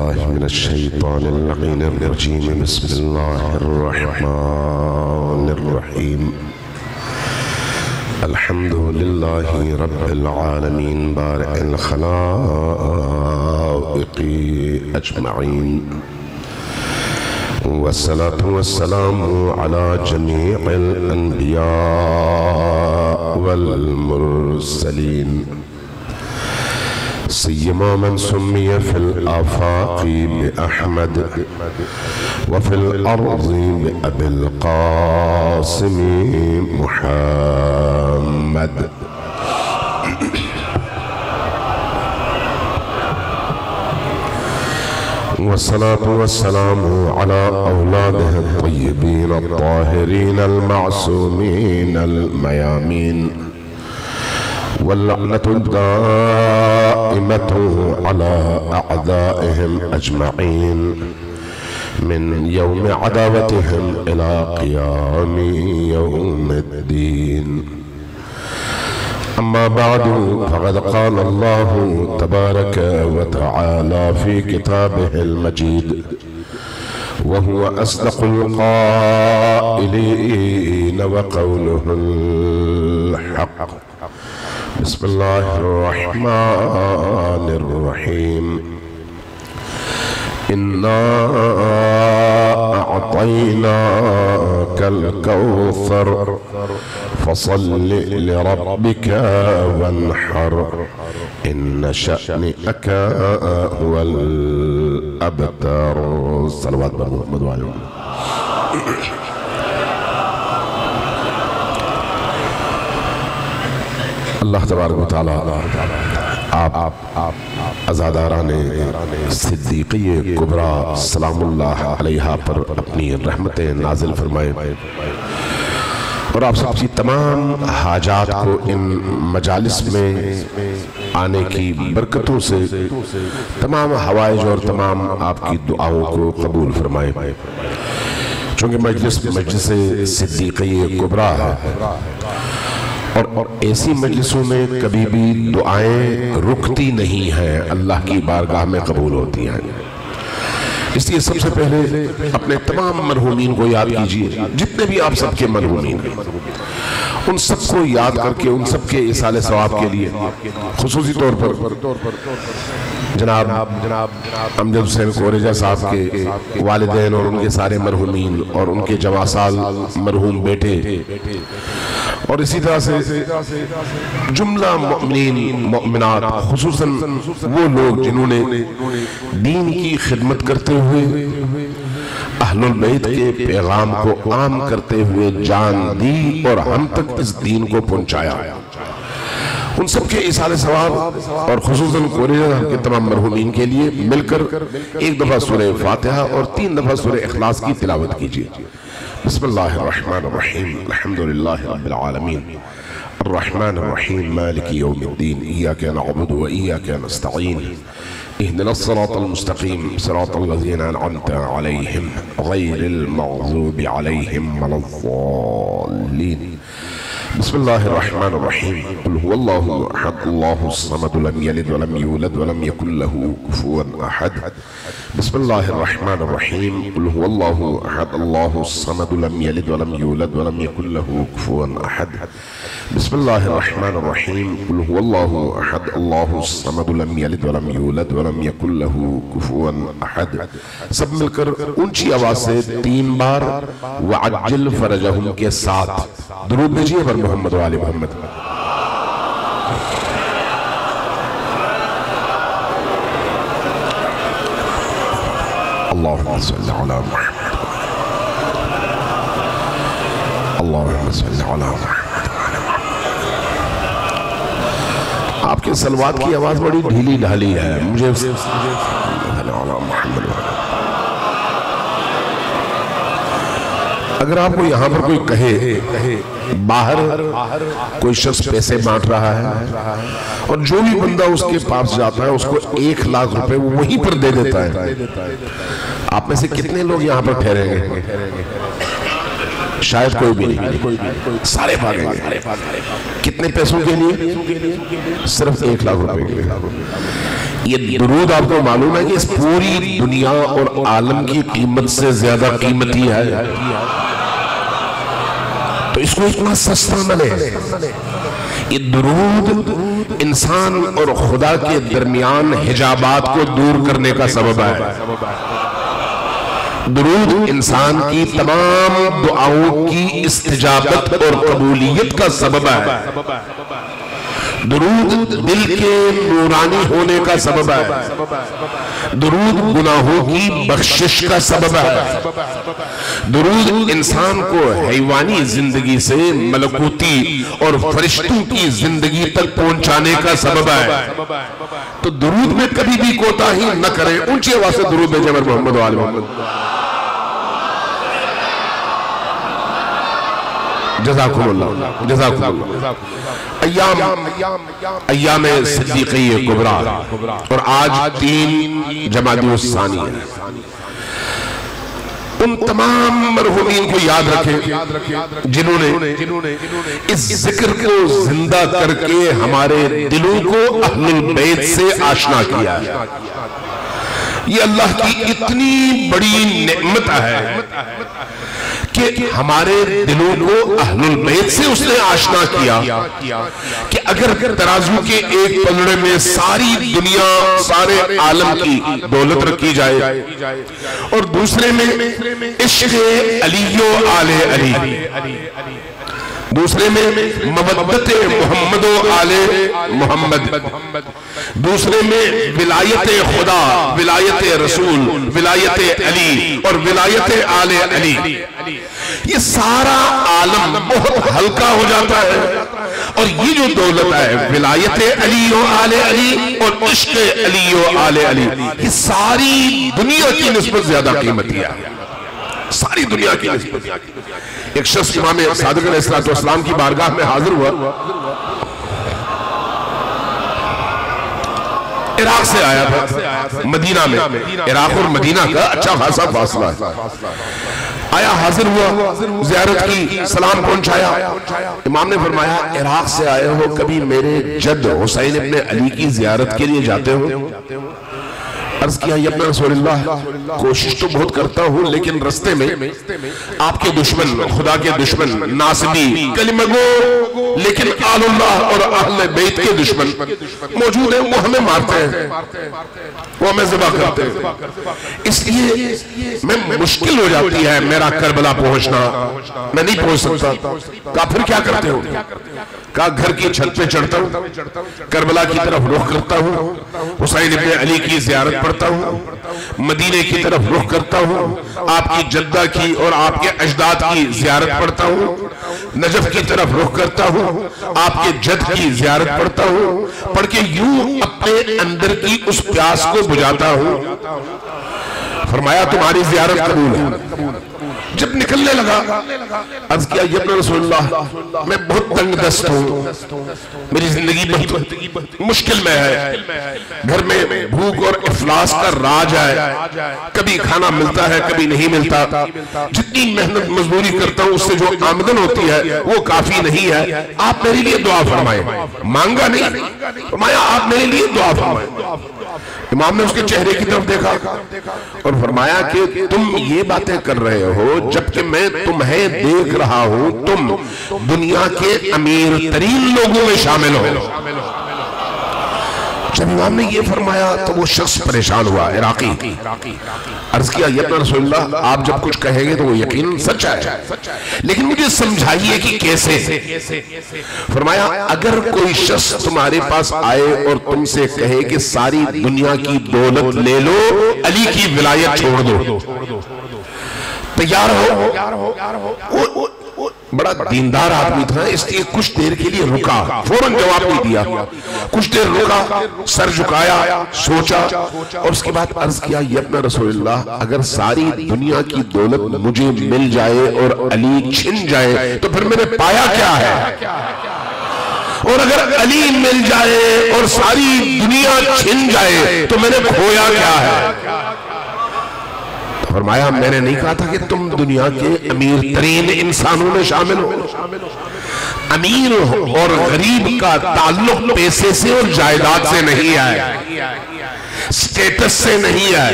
बिस्मिल्लाहि मिनश्शैतानिर्रजीम बिस्मिल्लाहिर्रहमानिर्रहीम अल्हम्दुलिल्लाहि रब्बिल आलमीन बारि'ल खलाइक़ि अजमईन वस्सलातु वस्सलामु अला जमीइल अंबिया वल मुरसलीन सय्यमा मन सुम्मिय फिल आफाक़ि बिअहमद व फिल अर्ज़ि बिअबिल क़ासिम मुहम्मद। वस्सलातु वस्सलामु अला औलादिहि अत्तय्यबीन अत्ताहिरीन अल-मासूमीन अल-मयामीन वल्लअनतु दाइमतु अला अअदाइहिम अजमईन मिन यौम अदावतिहिम इला क़ियामि यौमिद्दीन। अम्मा बादु फ़क़द क़ाल अल्लाहु तबारक व तआला फ़ी किताबिहिल मजीद व हुवा अस्दक़ुल क़ाइलीन व क़ौलुहुल हक़्क़। बिस्मिल्लाहिर्रहमानिर्रहीम। इन्ना अअतैनाकल कौसर फसल्लि लिरब्बिका वन्हर इन्न शअनका हुवल अबतर। सल्लल्लाहु अलैहि वसल्लम। अल्लाह तबारक व तआला आप अज़ादाराने सिद्दीक़िये कुबरा सलामुल्लाह अलैहा पर अपनी रहमतें नाज़िल फरमाए और आप सबकी तमाम हाजात को इन मजालिस में आने की बरकतों से तमाम हवाइज और तमाम आपकी दुआओं को कबूल फरमाए। चूँकि मजलिस सिद्दीक़िये कुबरा है और ऐसी मजलिसों में कभी भी दुआएं रुकती नहीं हैं, अल्लाह की बारगाह में कबूल होती हैं। इसलिए सबसे पहले अपने तमाम मरहूमीन को याद कीजिए, जितने भी आप सबके मरहूमीन हैं उन सबको याद करके उन सबके इसाले सवाब के लिए खुसूसी तौर पर जनाब अमजद हुसैन कोरेजा साहब के वालिदैन और उनके सारे मरहूमीन और उनके जवासाल मरहूम बेटे और इसी तरह से जुमला मोमिनीन मोमिनात, खुसूसन वो लोग जिन्होंने दीन की खिदमत करते हुए अहलुल बैत के पैगाम को आम करते हुए जान दी और हम तक इस दीन को पहुंचाया, उन सबके इसाले सवाब और खुसूसन कोरेजा के तमाम मरहूमीन के लिए मिलकर एक दफा सूरह फातिहा और 3 दफा सूरह इखलास की तिलावत कीजिए। बिस्मिल्लाहिर्रहमानिर्रहीम। अल्हम्दुलिल्लाहि रब्बिल आलमीन अर्रहमानिर्रहीम मालिकि यौमिद्दीन इय्याका नअबुदु व इय्याका नस्तईन इहदिनस सिरातल मुस्तकीम सिरातल लज़ीना अनअमता अलैहिम गैरिल मग़ज़ूबि अलैहिम वलद्दाल्लीन। बिस्मिल्लाहिर्रहमानिर्रहीम। क़ुल हुवल्लाहु अहद अल्लाहुस समद लम यलिद व लम यूलद व लम यकुल लहू कुफुवन अहद। बिस्मिल्लाहिर्रहमानिर्रहीम। क़ुल हुवल्लाहु अहद अल्लाहुस समद लम यलिद व लम यूलद व लम यकुल लहू कुफुवन अहद। बिस्मिल्लाहिर्रहमानिर्रहीम। क़ुल हुवल्लाहु अहद अल्लाहुस समद लम यलिद व लम यूलद व लम यकुल लहू कुफुवन अहद। सब मिलकर ऊंची आवाज से 3 बार व अज्जिल फरजहुम के साथ दुरूद भेजिए पर मोहम्मद वाले मोहम्मद। अल्लाहुम्मा सल्लि अला मुहम्मद अल्लाहुम्मा सल्लि अला मुहम्मद। आपके सलवात की आवाज बड़ी ढीली ढाली है, मुझे अगर आपको यहाँ पर कोई कहे बाहर कोई शख्स पैसे बांट रहा है और जो भी बंदा उसके पास जाता है उसको 1 लाख रुपए वो वहीं पर दे देता है, आप में से कितने लोग यहाँ पर ठहरेंगे? शायद कोई भी नहीं, सारे भागेंगे। कितने पैसों के लिए? सिर्फ 1 लाख रुपए के लिए। ये दुरूद आपको मालूम है कि इस पूरी दुनिया और आलम की कीमत से ज्यादा कीमती है, तो इसको इतना सस्ता न ले। ये दुरूद इंसान और खुदा के दरमियान हिजाबात को दूर करने का सबब है। दुरूद इंसान की तमाम दुआओं की इस्तिजाबत और कबूलियत का सबब है। दुरूद दिल के नूरानी होने का सबब है। दुरूद गुनाहों की बख्शिश का सबब है। दुरूद इंसान को हैवानी जिंदगी से मलकूती और फरिश्तों की जिंदगी तक पहुंचाने का सबब है। तो दुरूद में कभी भी कोताही न करें। ऊंची आवाज से दुरूद भेजें मोहम्मद वाले मोहम्मद। जज़ाकुमुल्लाह जज़ाकुमुल्लाह। अय्याम सिद्दीक़ी कुबरा और आज 3 जमादुल सानी है। उन तमाम मरहूमीन को याद रखें जिन्होंने इस जिक्र को जिंदा करके हमारे दिलों को अहलुल बैत से आशना किया है। ये अल्लाह की इतनी बड़ी नेमत है कि हमारे दिलों को अहलुल बैत से उसने आशना किया कि अगर तराजू के एक पलड़े में सारी दुनिया सारे आलम की दौलत रखी जाए और दूसरे में इश्क़ अलीयो आले अली, दूसरे में मवद्दत मोहम्मद आले मोहम्मद, दूसरे में विलायत खुदा, विलायत रसूल, विलायत अली और विलायत आले अली, ये सारा आलम बहुत हल्का हो जाता है। और ये जो दौलत है विलायत अली और आले अली और इश्क़ अली और आले अली, ये सारी दुनिया की निस्बत ज्यादा कीमती है, सारी दुनिया की निस्बत। एक शख्स इमाम सादिक अलैहिस्सलाम की बारगाह में हाजिर हुआ, इराक से आया था मदीना में। इराक और मदीना का अच्छा खासा फासला है। आया, हाजिर हुआ, ज़ियारत की, सलाम पहुंचाया। इमाम ने फरमाया, इराक से आए हो, कभी मेरे जद हुसैन इब्ने अली की ज़ियारत के लिए जाते हो? अर्ज किया, या रसूलल्लाह, कोशिश तो बहुत करता हूँ, लेकिन रास्ते में आपके दुश्मन, खुदा के दुश्मन, नासिबी, कलिमगो, लेकिन आलुल्लाह और अहले बैत के दुश्मन मौजूद हैं, वो हमें मारते हैं, वो हमें ज़िबा करते हैं, इसलिए मैं मुश्किल हो जाती है मेरा करबला पहुंचना, मैं नहीं पहुंच सकता। कहा फिर क्या करते हो? कहा घर की छत पे चढ़ता हूँ, करबला की तरफ रुख करता हूँ, हुसैन इब्ने अली की ज़ियारत पढ़ता हूँ, मदीने की तरफ रुख करता हूँ, आपकी जद्दा की और आपके अजदाद की ज़ियारत पढ़ता हूँ, नजफ की तरफ रुख करता हूँ, आपके जद की ज़ियारत पढ़ता हूँ, पढ़ के यूं अपने अंदर की उस प्यास को बुझाता हूँ। फरमाया, तुम्हारी ज़ियारत कबूल है। जब निकलने लगा, अर्ज किया, या रसूलल्लाह, मैं बहुत तंग दस्त हूँ, मेरी जिंदगी बहुत मुश्किल में है, घर में भूख और इफलास का राज है, कभी खाना मिलता है कभी नहीं मिलता, जितनी मेहनत मजदूरी करता हूँ उससे जो आमदन होती है वो काफी नहीं है, आप मेरे लिए दुआ फरमाएं। मांगा नहीं, फरमाया आप मेरे लिए दुआ फरमाएं। इमाम ने उसके चेहरे की तरफ देखा और फरमाया कि तुम ये बातें कर रहे हो जबकि मैं तुम्हें देख रहा हूं, तुम दुनिया के अमीर तरीन लोगों में शामिल हो। जब इमाम ने ये फरमाया तो वो शख्स परेशान हुआ, इराकी। अर्ज किया, या रसूलल्लाह, आप जब कुछ कहेंगे तो वो यकीन सच है, लेकिन मुझे समझाइए कि कैसे। फरमाया, अगर कोई शख्स तुम्हारे पास आए और तुमसे कहे कि सारी दुनिया की दौलत ले लो, अली की विलायत छोड़ दो, तैयार हो? बड़ा दीनदार आदमी था, इसलिए कुछ देर के लिए रुका, फौरन जवाब नहीं दिया, कुछ देर रुका, सर झुकाया, सोचा और उसके बाद अर्ज किया, या रसूलल्लाह, अगर सारी दुनिया की दौलत मुझे मिल जाए और अली छिन जाए तो फिर मैंने पाया क्या है? और अगर अली मिल जाए और सारी दुनिया छिन जाए तो मैंने खोया क्या है? फरमाया मैंने नहीं कहा था कि तुम दुनिया के अमीर तरीन इंसानों में शामिल हो। अमीर और गरीब का ताल्लुक पैसे से और जायदाद से नहीं है, स्टेटस से नहीं है,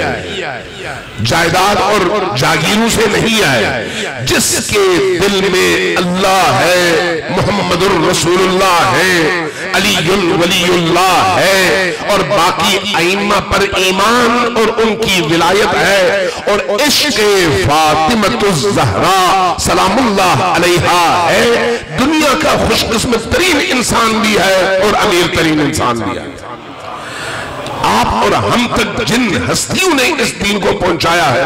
जायदाद और जागीरों से नहीं है। जिसके दिल में अल्लाह है, मुहम्मदुर रसूलुल्लाह है, अलीयुल वलीयुल्लाह है और बाकी आइम्मा पर ईमान और उनकी विलायत है और इश्क़ फातिमतुज़ ज़हरा सलामुल्लाह अलैहा है, दुनिया का खुशकिस्मत तरीन इंसान भी है और अमीर तरीन इंसान भी है। आप और हम तक जिन हस्तियों ने इस दीन को पहुंचाया है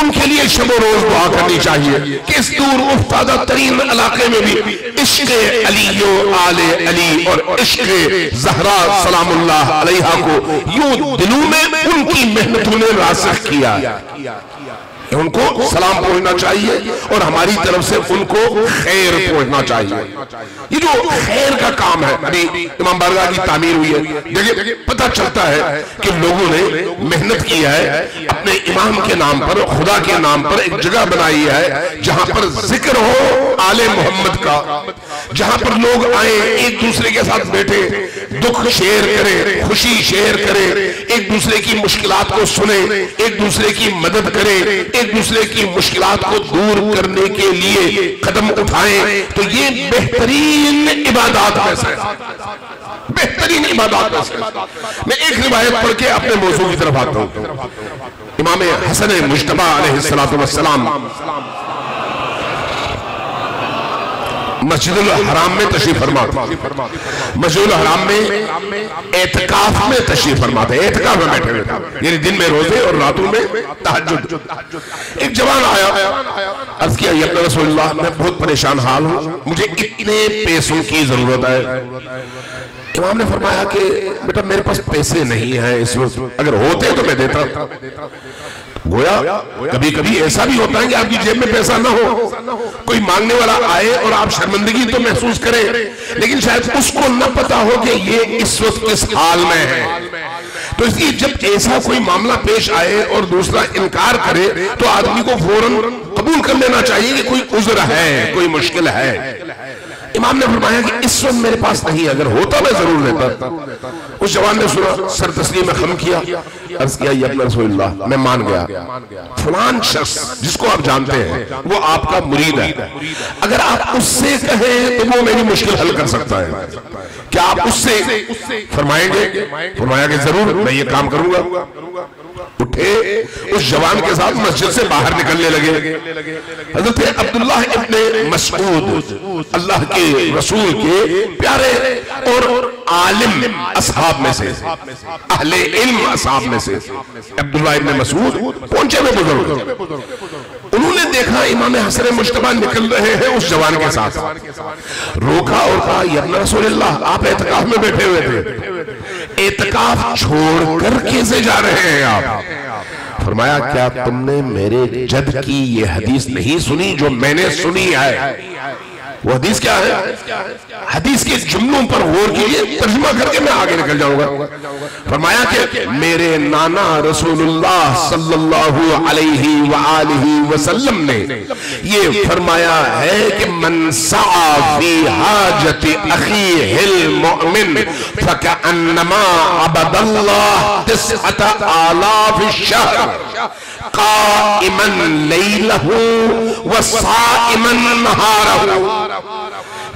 उनके लिए शबो रोज दुआ करनी चाहिए कि इस दूर उफ्तादा तरीन इलाके में भी इश्क़ अली आले अली और इश्क़ ज़हरा सलामुल्लाह अलैहा को यूं दिलों में उनकी मेहनतों ने रासिख किया, उनको सलाम पहुंचना चाहिए और हमारी तरफ से उनको खैर पहुंचना चाहिए। ये जो खैर का काम है, अभी इमाम बारगाह की तामीर हुई है, देखिए पता चलता है कि लोगों ने मेहनत की है, अपने इमाम के नाम पर, खुदा के नाम पर एक जगह बनाई है जहां पर जिक्र हो आले मोहम्मद का, जहां पर लोग आए, एक दूसरे के साथ बैठे, दुख शेयर करें, खुशी शेयर करें, एक दूसरे की मुश्किलात को सुने, एक दूसरे की मदद करें, एक दूसरे की मुश्किलात को दूर करने के लिए कदम उठाएं, तो ये बेहतरीन इबादत में से, बेहतरीन इबादत में से। मैं एक रिवायत पढ़ के अपने मौजू की तरफ आता हूं। इमाम हसन मुज्तबा अलैहिस्सलातु वस्सलाम मस्जिदुल हराम में तशरीफ फरमाते, मस्जिदुल हराम में एतकाफ में तशरीफ फरमाते, एतकाफ में बैठे हुए, यानी दिन में रोजे और रातों में तहज्जुद। एक जवान आया, अर्ज किया या रसूलल्लाह मैं बहुत परेशान हाल हूं, मुझे इतने पैसों की जरूरत है। इमाम ने फरमाया कि बेटा मेरे पास पैसे नहीं है इस वक्त, अगर होते तो मैं देता। गोया कभी कभी ऐसा भी होता है कि आपकी जेब में पैसा ना हो, कोई मांगने वाला आए और आप शर्मिंदगी तो महसूस करें, लेकिन शायद उसको न पता हो कि ये इस वक्त किस हाल में है। तो इसलिए जब ऐसा कोई मामला पेश आए और दूसरा इनकार करे तो आदमी को फौरन कबूल कर लेना चाहिए कि कोई उज़्र है, कोई मुश्किल है। इमाम ने फरमाया कि इस वक्त मेरे पास नहीं, अगर होता मैं जरूर लेता। उस जवान ने सुना, सर तस्लीम में खम किया, अर्ज किया या रसूलल्लाह मैं मान गया, फलान शख्स जिसको आप जानते हैं वो आपका मुरीद है, अगर आप उससे कहें तो वो मेरी मुश्किल हल कर सकता है, क्या आप उससे फरमाएंगे? फरमाया कि जरूर मैं ये काम करूंगा। उठे, उस जवान के साथ मस्जिद से बाहर निकलने लगे। हज़रत अब्दुल्लाह इब्ने मसऊद अल्लाह के रसूल के प्यारे और आलिम असहाब में से, अहले इल्म असहाब में से अब्दुल्लाह इब्ने मसऊद पहुंचे हुए बुजुर्ग। उन्होंने देखा इमाम हसन मुज्तबा निकल रहे हैं उस जवान के साथ, रोका और कहा या रसूलल्लाह आप एतकाफ में बैठे हुए थे, एतकाफ छोड़कर कैसे जा रहे हैं आप? फरमाया क्या तुमने मेरे जद की ये हदीस नहीं सुनी जो मैंने सुनी है? वो हदीस क्या है? हदीस के जुमलों पर गौर कीजिए, तर्जुमा करके मैं आगे निकल जाऊंगा। फरमाया कि मेरे नाना रसूलुल्लाह सल्लल्लाहु अलैहि वआलिहि वसल्लम ने ये फरमाया है कि मन सआ फी हाजति अखीहिल मुमिन फकअन्नमा अबदल्लाह तिसअत आलाफ शहर काइमन लैलहु व साइमन नहारहु।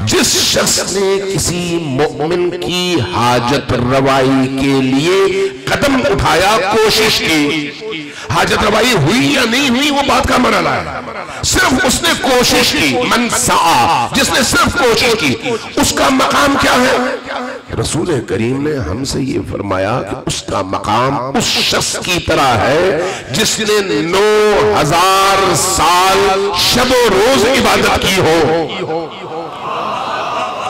जिस शख्स ने किसी मोमिन की हाजत रवाई के लिए कदम उठाया, कोशिश की, हाजत रवाई हुई या नहीं हुई वो बात का मरला है, सिर्फ उसने कोशिश की, मन सआ, जिसने सिर्फ कोशिश की, उसका मकाम क्या है? रसूल करीम ने हमसे ये फरमाया कि उसका मकाम उस शख्स की तरह है जिसने 9000 साल शबो रोज इबादत की हो।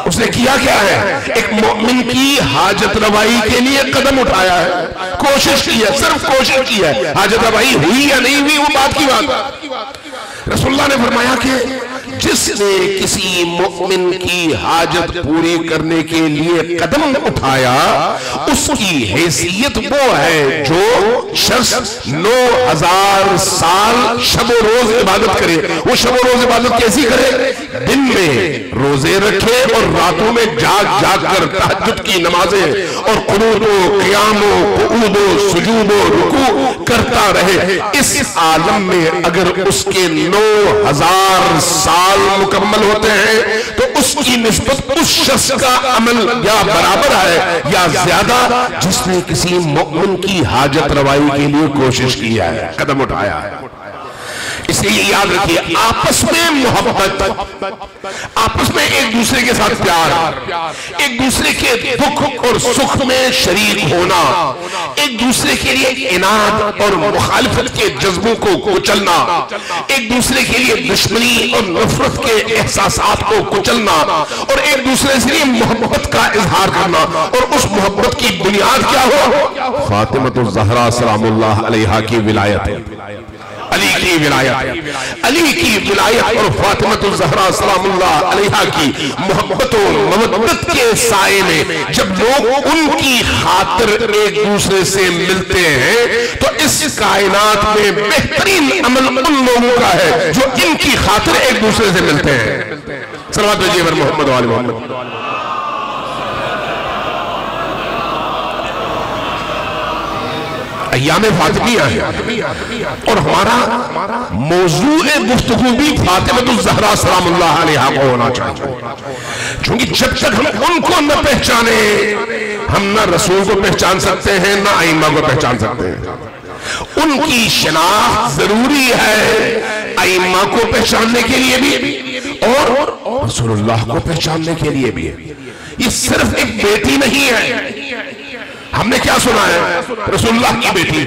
उसने किया क्या है? एक मोमिन की हाजत रवाई के लिए कदम उठाया है, कोशिश की है, सिर्फ कोशिश की है, हाजत रवाई हुई या नहीं हुई वो बात की बात। रसूलुल्लाह ने फरमाया कि जिसने किसी मोमिन की हाजत पूरी करने के लिए कदम उठाया उसकी हैसियत वो है जो शख्स 9000 साल शब रोज इबादत करे। वो शब रोज इबादत कैसी करे? दिन में रोजे रखे और रातों में जाग जाग कर तहज्जुद की नमाजें और कुनूतो क़ियामो कुऊदो सुजूदो रुकू करता रहे। इस आलम में अगर उसके 9000 साल मुकम्मल होते हैं तो उसकी निस्बत उस शख्स का अमल या बराबर है या ज्यादा जिसने किसी मुमिन की हाजत रवाई के लिए कोशिश की है, कदम उठाया है। इसलिए याद रखिए, आपस में मोहब्बत, आपस में एक दूसरे के साथ प्यार, एक दूसरे के दुख और सुख में शरीक होना, एक दूसरे के लिए इनाद और मुखालिफत के जज्बों को कुचलना, एक दूसरे के लिए दुश्मनी और नफरत के एहसासात को कुचलना और एक दूसरे से मोहब्बत का इजहार करना। और उस मोहब्बत की बुनियाद क्या हो? फातिमा ज़हरा सलामुल्लाह अलैहा की विलायत, अली की विलायत, अली की विलायत और फातिमा ज़हरा सलामुल्लाह अलैहा की मोहब्बत और मवद्दत के साए में जब लोग उनकी खातिर एक दूसरे से मिलते हैं तो इस कायनात में बेहतरीन अमल उन लोगों का है जो इनकी खातिर एक दूसरे से मिलते हैं। सल्लल्लाहु अलैहि वसल्लम मोहम्मद वाले मोहम्मद। अय्याम फातिमिया है और हमारा मौजूए गुफ्तगू भी फातिमा ज़हरा सलामुल्लाह अलैहा को होना चाहिए, क्योंकि जब तक हम उनको न पहचाने हम न रसूल को पहचान सकते हैं न आइम्मा को पहचान सकते हैं। उनकी शनाख्त जरूरी है आइम्मा को पहचानने के लिए भी और रसूलुल्लाह को पहचानने के लिए भी। ये सिर्फ एक बेटी नहीं है। हमने क्या सुना है? रसूलुल्लाह की बेटी।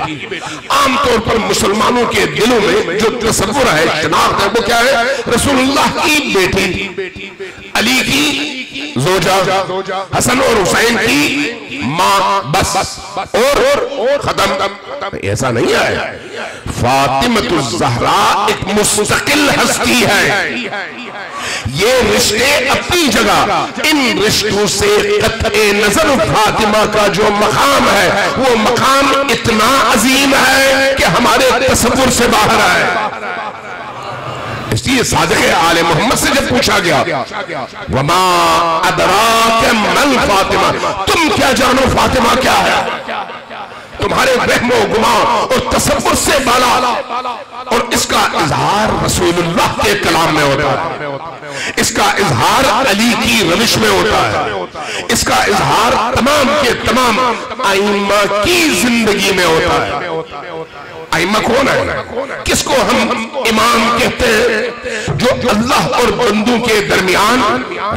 आमतौर पर मुसलमानों के दिलों में जो तसव्वुर है, शनाख्त है, वो क्या है? रसूलुल्लाह की बेटी, अली की जोजा, हसन और हुसैन की मां, बस और खत्म। ऐसा नहीं है। फातिमा ज़हरा एक मुस्तकिल हस्ती है। ये रिश्ते अपनी जगह, इन रिश्तों से कत्ए नजर फातिमा का जो मकाम है वो मकाम इतना अजीम है कि हमारे तसव्वुर से बाहर है। इसलिए सादिक़ आले मोहम्मद से जब पूछा गया वमा अदराक मल फातिमा, तुम क्या जानो फातिमा क्या है? तुम्हारे वहमो गुमा और तसव्वुर से बाला। और इसका इजहार रसूलुल्लाह के कलाम में होता है, इसका इजहार अली की रविश में होता है, इसका इजहार तमाम के तमाम आइम्मा की जिंदगी में होता है। आइम्मा कौन है? किसको हम इमाम कहते हैं? जो अल्लाह और बंदों के दरमियान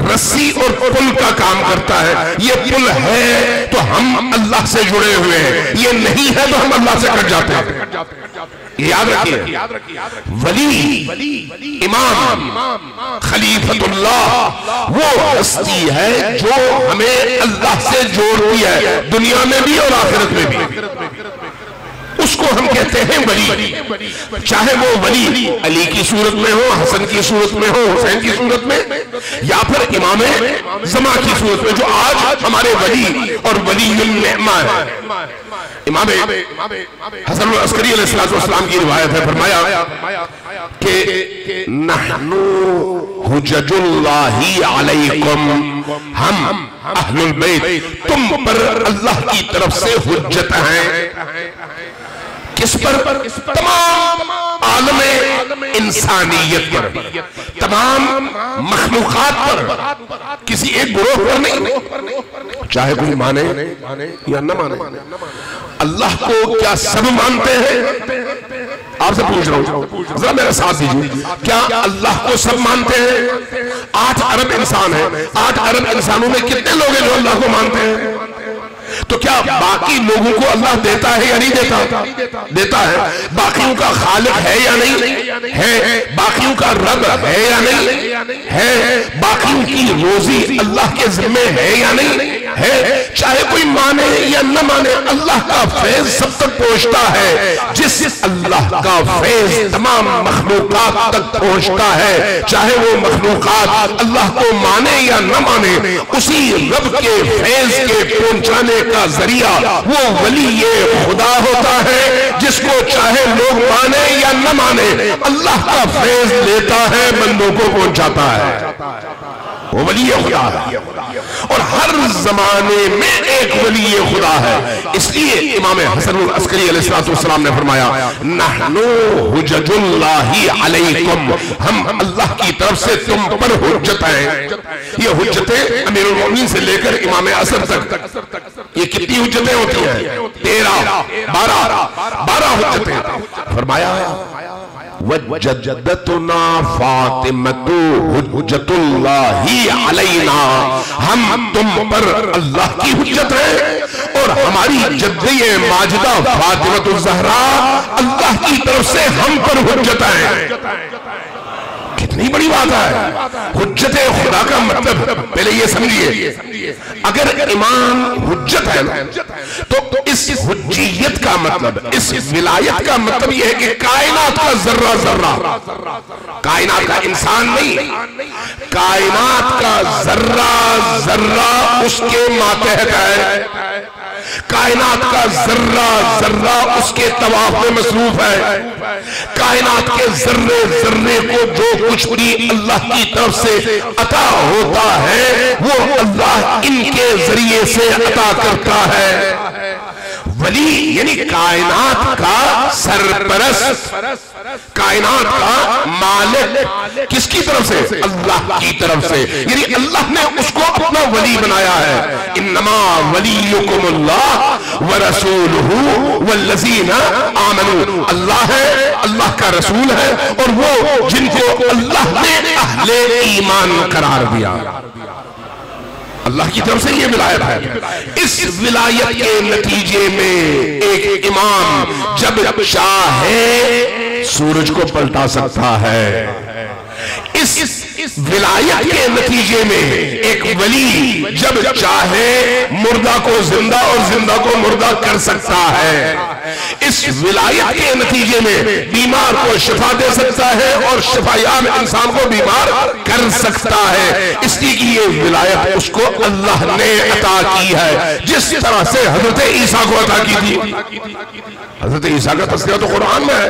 रस्सी और पुल का काम करता है। ये पुल है तो हम अल्लाह से जुड़े हुए हैं, ये नहीं है तो हम अल्लाह से कट जाते हैं। याद रखिए, वली, इमाम, खलीफतुल्लाह वो हस्ती है जो हमें अल्लाह से जोड़ती है, दुनिया में भी और आखिरत में भी। उसको हम कहते हैं वली। चाहे वो वली अली की सूरत में हो, हसन की सूरत में हो, हुसैन की सूरत में, या फिर इमाम ज़मा की सूरत में, जो आज हमारे वली और वलीउल निअमा है। इमाम हसन अस्करी अलैहिस्सलाम की रिवायत है, फरमाया कि नहनु हुज्जतुल्लाहि अलैकुम, हम अहलुल बैत तुम पर अल्लाह की तरफ से हुज्जत हैं। किस पर? तमाम आलम इंसानियत पर, तमाम मखलूकात पर, किसी एक ग्रोह पर नहीं। चाहे कोई माने या न माने, अल्लाह को क्या सब मानते हैं? आपसे पूछ रहा हूं, जरा मेरा साथ दीजिए। क्या अल्लाह को सब मानते हैं? 8 अरब इंसान है, 8 अरब इंसानों में कितने लोग हैं जो अल्लाह को मानते हैं? तो क्या बाकी लोगों को अल्लाह देता है या नहीं देता? देता है। बाकियों का खालिक है या नहीं? है। बाकियों का रब है या नहीं? है। बाकियों की रोजी अल्लाह के जिम्मे है या नहीं? है, चाहे कोई माने या न माने, अल्लाह का फैज सब तक पहुंचता है। जिस अल्लाह का फैज तमाम मखलूकात तक पहुंचता है, चाहे वो मखलूकात अल्लाह को माने या न माने, उसी रब के फैज के पहुंचाने का जरिया वो वली खुदा होता है। जिसको चाहे लोग माने या न माने, अल्लाह का फैज लेता है, बंदों को पहुंचाता है, वो वली खुदा है। और हर जमाने में एक वली खुदा है। इसलिए इमाम हसन अस्करी अलैहिस्सलाम ने फरमाया, नहनु हुज्जतुल्लाहि अलैकुम, हम अल्लाह की तरफ से तुम पर हुज्जत हैं। ये हुज्जतें अमीरुल मोमिनीन से लेकर इमाम असर तक, ये कितनी हुज्जतें होती हैं? 13, 12 हुज्जतें। फरमाया वज्जतुना फातिमतु हुज्जतुल्लाहि अलैना, हम तुम पर अल्लाह की हुज्जत है और हमारी जद्दे माजिदा फातिमतुज़ ज़हरा अल्लाह की तरफ से हम पर हुज्जत है। कितनी बड़ी बात है। हुज्जत खुदा का मतलब पहले ये समझिए, अगर ईमान हुज्जत है तो इस हुज्जियत का मतलब, इस विलायत का मतलब यह है कि कायनात का जर्रा जर्रा, कायनात का इंसान नहीं, कायनात का जर्रा जर्रा उसके मातहत है, कायनात का जर्रा जर्रा उसके तवाफ में मसरूफ है। कायनात के जर्रे जर्रे को जो कुछ भी अल्लाह की तरफ से अता होता है, वो अल्लाह इनके जरिए से अता करता है। वली यानी कायनात का सरपरस्त, कायनात का मालिक किसकी तरफ से? अल्लाह की तरफ से। यानी अल्लाह ने उसको अपना वली बनाया है। इन्नमा वलियुकुमुल्लाह व रसूलुहु वल्लज़ीना आमनू, अल्लाह है, अल्लाह का रसूल है और वो जिनको अल्लाह ने अहले ईमान करार दिया। अल्लाह की तरफ से ये विलायत है। इस विलायत के नतीजे में एक इमाम जब चाहे सूरज को पलटा सकता है। इस विलायत के नतीजे में एक वली जब चाहे मुर्दा को जिंदा और जिंदा को मुर्दा कर सकता है। इस विलायत के नतीजे में बीमार को शिफा दे सकता है और शिफायाब इंसान को बीमार कर सकता है। इसलिए कि ये विलायत उसको अल्लाह ने अता की है, जिस तरह से हजरत ईसा को अता की थी। हजरत ईसा का तस्करा तो कुरान में है।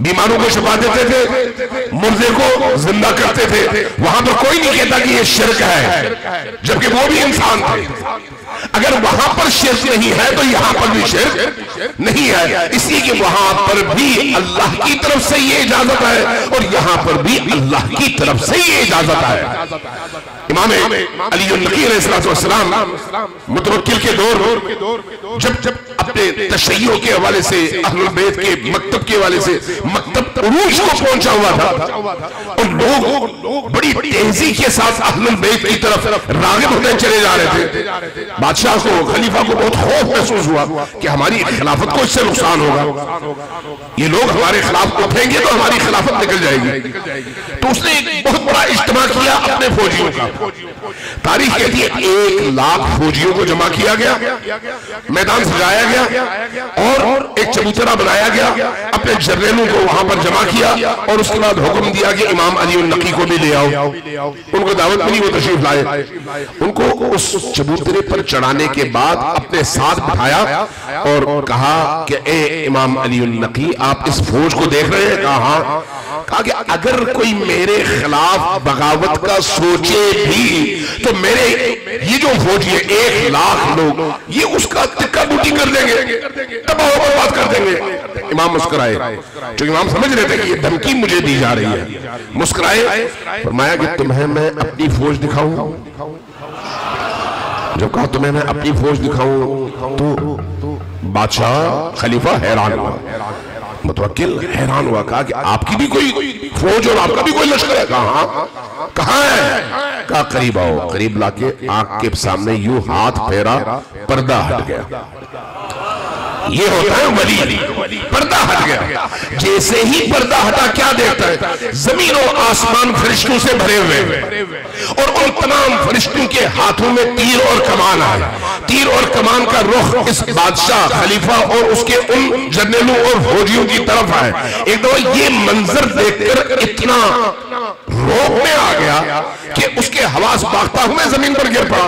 बीमारों को शिफा देते थे, मुर्दे को जिंदा करते थे। वहां पर कोई नहीं कहता कि ये शिर्क है, जबकि वो भी इंसान थे। अगर वहां पर शिर्क नहीं है तो यहां पर भी शिर्क नहीं है। इसलिए कि वहां पर भी अल्लाह की तरफ से ये इजाजत है और यहां पर भी अल्लाह की तरफ से ये इजाजत है। इमाम अली नकी अलैहिस्सलाम मुतवक्किल के दौर जब अपने तशय्युअ के हवाले से, अहलुल बैत के मकतब के हवाले से मकतब उरूज को पहुंचा हुआ था और लोग बड़ी तेजी के साथ अहलुल बैत की तरफ राग़िब होते चले जा रहे थे। बादशाह को, खलीफा को बहुत खौफ महसूस हुआ कि हमारी खिलाफत को इससे नुकसान होगा, ये लोग हमारे खिलाफ उठेंगे तो हमारी खिलाफत निकल जाएगी। तो उसने एक बहुत बड़ा इज्तिमा किया अपने फौजियों का। तारीख कहती है 1 लाख फौजियों को जमा किया गया, मैदान सजाया गया और एक चबूतरा बनाया गया, अपने जर्नैलों को वहां पर जमा किया और उसके बाद हुक्म दिया कि इमाम अली नकी को भी ले आओ। उनको दावत मिली, वो तशरीफ लाए। उनको उस चबूतरे पर चढ़ाने के बाद अपने साथ बिठाया और कहा कि ए इमाम अली नकी, आप इस फौज को देख रहे हैं? कहा कि अगर कोई मेरे खिलाफ बगावत का सोचे भी तो मेरे ये जो फौजी है 1 लाख लोग, ये उसका टिक्का बूटी कर देंगे, तबाह बर्बाद कर देंगे। इमाम मुस्कुराए, जो इमाम समझ रहे थे कि ये धमकी मुझे दी जा रही है। मुस्कुराए, फरमाया कि तुम्हें मैं अपनी फौज दिखाऊं। जब कहा तुम्हें मैं अपनी फौज दिखाऊं तो बादशाह खलीफा हैरान हुआ, मुतवक्किल हैरान हुआ। कहा कि आपकी भी कोई फौज और आपका भी कोई लश्कर है? कहाँ है? कहा करीब आओ। करीब लाके आंख के सामने यूं हाथ फेरा, पर्दा हट गया। ये होता है वली। पर्दा हट गया, जैसे ही पर्दा हटा क्या देखता है? जमीन और आसमान फरिश्तों से भरे हुए और उन तमाम फरिश्तों के हाथों में तीर और कमान है। तीर और कमान का रुख इस बादशाह, खलीफा और उसके उन जर्नलों और फौजियों की तरफ है। एक दफा ये मंजर देखकर इतना रोक में आ गया कि उसके हवास बागता हुए जमीन पर गिर पड़ा,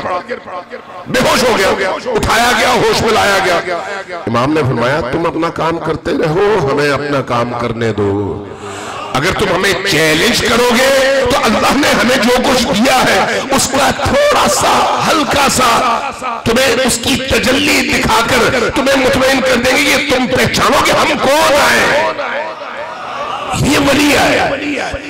बेहोश हो गया। उठाया गया, होश में लाया गया। इमाम ने फरमाया तुम अपना काम करते रहो, हमें अपना काम करने दो। अगर तुम हमें चैलेंज करोगे तो अल्लाह ने हमें जो कुछ दिया है उसका थोड़ा सा हल्का सा तुम्हें उसकी तजल्ली दिखाकर तुम्हें मुतमईन कर देंगे कि तुम पहचानोगे हम कौन आए। ये वली है,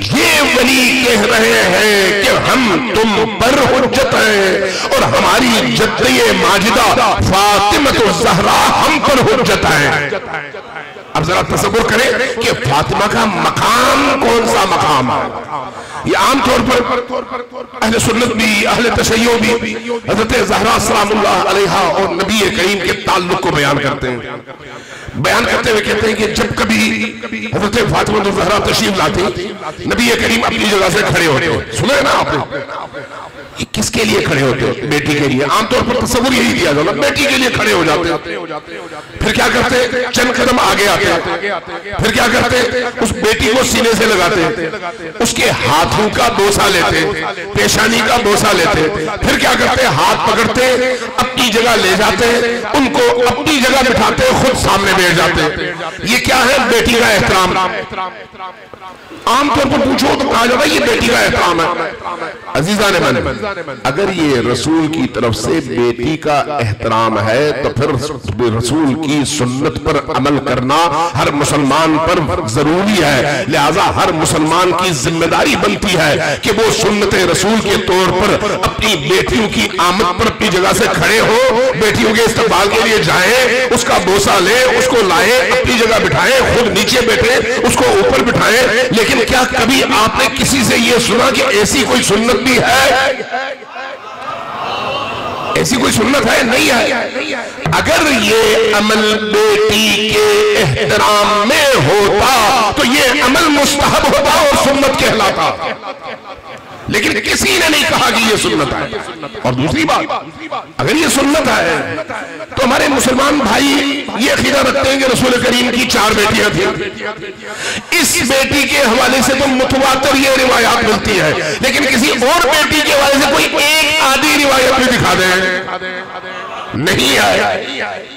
ये वली कह रहे हैं कि हम तुम पर हुज्जत हैं और हमारी जद्दे माजिदा फातिमा ज़हरा हम पर हुज्जत है। अब जरा तसव्वुर करें कि फातिमा का मकाम कौन सा मकाम है। ये आमतौर पर अहले सुन्नत भी, अहले तशय्यो भी हज़रत ज़हरा सलामुल्लाह अलैहा और नबी करीम के ताल्लुक को बयान करते हैं। बयान करते हुए कहते हैं कि जब कभी हज़रत फातिमा ज़हरा तशरीफ लाती, नबी करीम अपनी जगह से खड़े होते। सुने ना आपने, किसके लिए खड़े होते? बेटी के लिए। आमतौर पर तस्वुर यही दिया जाता, बेटी के लिए खड़े हो जाते। फिर क्या करते? चंद कदम आगे आते। फिर क्या करते? उस बेटी को सीने से लगाते, उसके हाथों का बोसा लेते, पेशानी का बोसा लेते। फिर क्या करते? हाथ पकड़ते, अपनी जगह ले जाते, उनको अपनी जगह बिठाते, खुद सामने बैठ जाते। ये क्या है? बेटी का एहतराम। आमतौर पर पूछो तो कहा जाता है ये बेटी का एहतराम है। अजीजा ने मन, अगर ये रसूल की तरफ से बेटी का एहतराम है तो फिर रसूल की सुन्नत पर अमल करना हर मुसलमान पर जरूरी है। लिहाजा हर मुसलमान की जिम्मेदारी बनती है कि वो सुन्नत रसूल के तौर पर अपनी बेटियों की आमद पर अपनी जगह से खड़े हो, बेटियों के इस्तकबाल के लिए जाए, उसका बोसा ले, उसको लाए, अपनी जगह बिठाए, खुद नीचे बैठे, उसको ऊपर बिठाए। लेकिन क्या कभी आपने किसी से यह सुना कि ऐसी कोई सुन्नत भी है? ऐसी कोई सुन्नत है? नहीं है। अगर ये अमल बेटी के एहतराम में होता तो ये अमल मुस्तहब होता और सुन्नत कहलाता, लेकिन किसी ने नहीं कहा कि ये सुन्नत है। और दूसरी बात, अगर ये सुन्नत है तो हमारे मुसलमान भाई ये अकीदा रखते हैं कि रसूल करीम की 4 बेटियां थी। इस बेटी के हवाले से तो मुतवातिर ये रिवायात मिलती है, लेकिन किसी और बेटी के हवाले से कोई एक आधी रिवायत भी दिखा दे नहीं आया।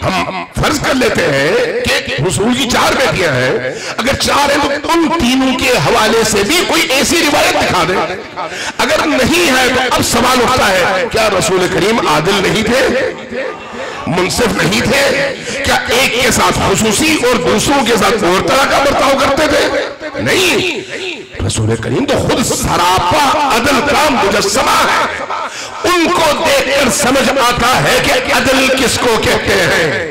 हम फर्ज कर लेते हैं कि रसूल की 4 बेटियां हैं, अगर 4 हैं तो उन तीनों के हवाले से भी कोई ऐसी रिवायत दिखा दे। अगर नहीं है तो अब सवाल उठता है, क्या रसूल करीम आदिल नहीं थे, मुनसिफ नहीं थे? क्या एक के साथ खुसूसी और दूसरों के साथ और तरह का बर्ताव करते थे? नहीं, रसूल करीम तो खुद सरापा अदल का मुजस्समा है। उनको देखकर समझ आता है कि अदल किसको कहते हैं।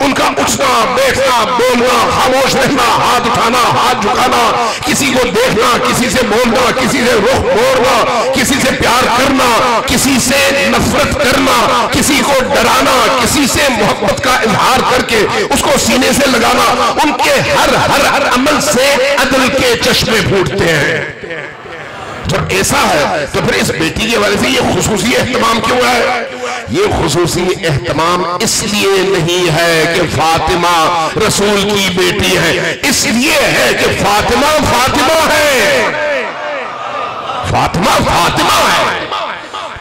उनका उठना, बैठना, बोलना, खामोश रहना, हाथ उठाना, हाथ झुकाना, किसी को देखना, किसी से बोलना, किसी से रुख मोड़ना, किसी से प्यार करना, किसी से नफरत करना, किसी को डराना, किसी से मोहब्बत का इजहार करके उसको सीने से लगाना, उनके हर अमल से अदल के चश्मे फूटते हैं। जब ऐसा है तो फिर इस बेटी के वजह से ये खुसूसी एहतमाम क्यों है? ये खुसूसी एहतमाम इसलिए नहीं है कि फातिमा रसूल की बेटी है, इसलिए है कि फातिमा फातिमा है। फातिमा फातिमा है।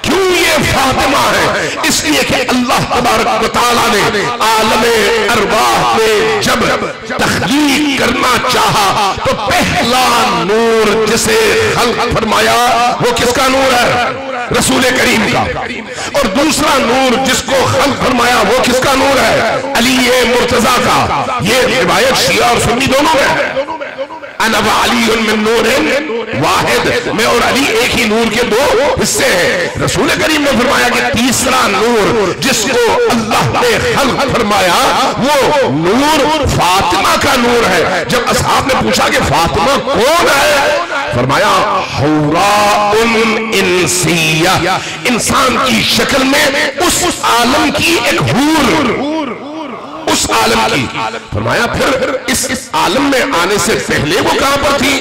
क्यों ये फातिमा है? इसलिए कि अल्लाह तबारक व तआला ने आलमे अरवाह में जब तख्लीक करना चाहा तो पहला नूर जिसे खल्क फरमाया वो किसका नूर है? रसूल करीम का। और दूसरा नूर जिसको खल्क फरमाया वो किसका नूर है? अली मुर्तजा का। ये रिवायत शिया और सुन्नी दोनों में है। अना व अली मिन नूरिन वाहिद, मैं और अली एक ही नूर के 2 हिस्से हैं। रसूल करीम ने फरमाया कि तीसरा नूर जिसको अल्लाह ने खल्क फरमाया वो नूर फातिमा का नूर है। जब असहाब ने पूछा कि फातिमा कौन है, फरमाया हौराउन इंसिया, इंसान की शक्ल में उस आलम की एक हूर, उस आलम की। फरमाया फिर इस आलम में आने से पहले वो कहां पर थी?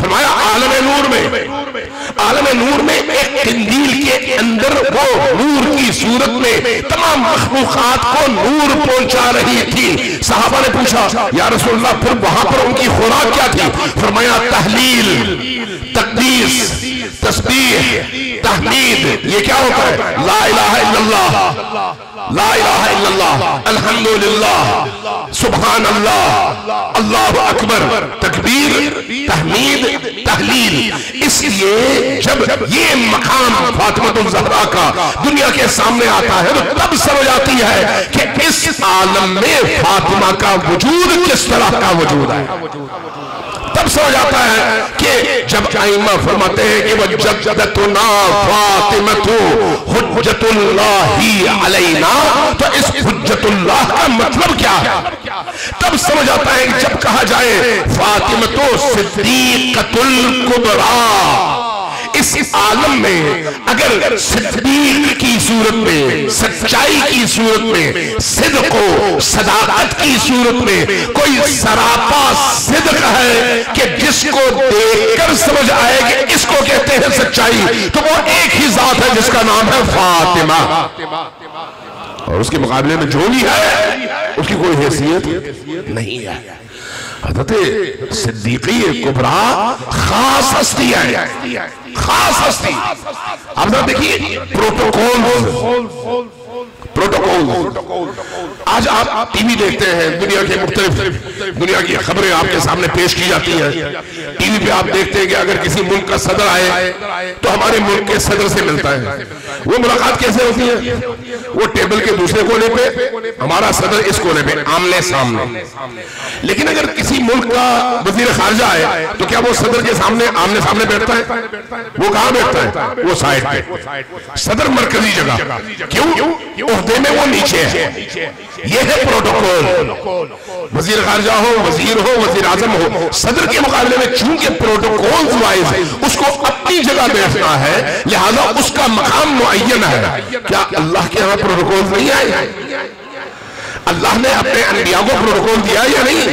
फरमाया आलम नूर में। आलम नूर में एक कंदील के अंदर वो नूर की सूरत में तमाम मखलूकात को नूर पहुंचा रही थी। सहाबा ने पूछा या रसूलल्लाह फिर वहां पर उनकी खुराक क्या थी? फरमाया तहलील, तकदीस, तस्बीह, तहमीद। ये क्या होता है? ला इलाहा इल्लल्लाह, ला इलाहा इल्लल्लाह, अल्हम्दुलिल्लाह, सुभान अल्लाह, अल्लाहु अकबर, तकबीर, तहमीद, तहलील। इसलिए जब ये मकाम फातिमा ज़हरा का दुनिया के सामने आता है तो तब समझ आती है कि इस आलम में फातिमा का वजूद किस तरह का वजूद है। तब समझ आता है कि जब आइमा फरमाते हैं कि वह जद्दतुना फातिमतु हुज्जतुल्लाही अलैना, तो इस हुज्जतुल्लाह का मतलब क्या है? तब समझ आता है कि जब कहा जाए फातिमतु सिद्दीक़तुल कुबरा, इस आलम में अगर सिद्दीक की सूरत में, सच्चाई की सूरत में, सिद्क को सदाकत की सूरत में कोई सरापा सिद्क है कि जिसको देखकर समझ आए कि इसको कहते हैं सच्चाई, तो वो एक ही जात है जिसका नाम है फातिमा। और उसके मुकाबले में जो भी है उसकी कोई हैसियत नहीं है। हज़रत सिद्दीक़ी कुबरा खास हस्ती है, खास हस्ती। अब देखिए प्रोटोकॉल। आज आप टीवी देखते हैं, दुनिया के मुख्तलिफ दुनिया की खबरें आपके सामने पेश की जाती हैं। टीवी पे आप देखते हैं कि अगर किसी मुल्क का सदर आए तो हमारे मुल्क के सदर से मिलता है। वो मुलाकात कैसे होती है? वो टेबल के दूसरे कोने पे, हमारा सदर इस कोने पे, आमने सामने। लेकिन अगर किसी मुल्क का वजीर खारजा आए तो क्या वो सदर के सामने आमने सामने बैठता है? वो कहां बैठता है? वो साइड पे। सदर मरकजी जगह, क्यों? ओहदे में वो नीचे है। ये है प्रोटोकॉल। वजीर खारजा हो, वजीर हो, वजीर आजम हो, सदर के मुकाबले में चूंकि प्रोटोकॉल वाइज उसको अपनी जगह बैठना है, लिहाजा उसका मकाम मुअय्यन है। क्या अल्लाह के यहाँ प्रोटोकॉल नहीं आए? अल्लाह ने अपने अंबिया को प्रोटोकॉल दिया या नहीं?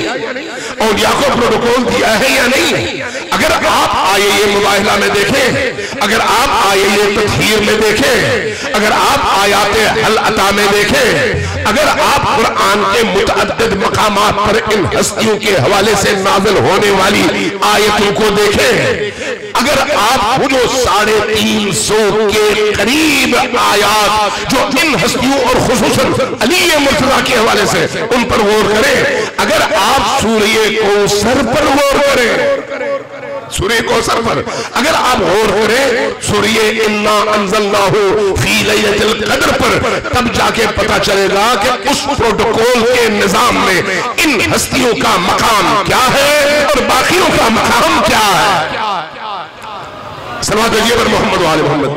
औलिया को प्रोटोकॉल दिया है या नहीं? अगर आप आये मुबाहिला में देखें, अगर आप आये तत्हीर में देखें, अगर आप आयाते हल अता में देखें, अगर आप कुरान के मुतअद्दिद मकामात पर इन हस्तियों के हवाले से नाज़िल होने वाली आयतों को देखें, अगर आप वो जो 350 के करीब आयात जो इन हस्तियों और खुसूसन अली मुर्तज़ा के हवाले से उन पर गौर करें, अगर आप सूरह कौसर पर गौर करें, सूरह कौसर पर अगर आप गौर करें, सूरह इन्ना अंज़लनाहु फी लैलतिल क़द्र पर, तब जाके पता चलेगा कि उस प्रोटोकॉल के निजाम में इन हस्तियों का मकाम क्या है और बाकियों का मकाम क्या है। सल्लल्लाहु अलैहि मोहम्मद वाले मोहम्मद।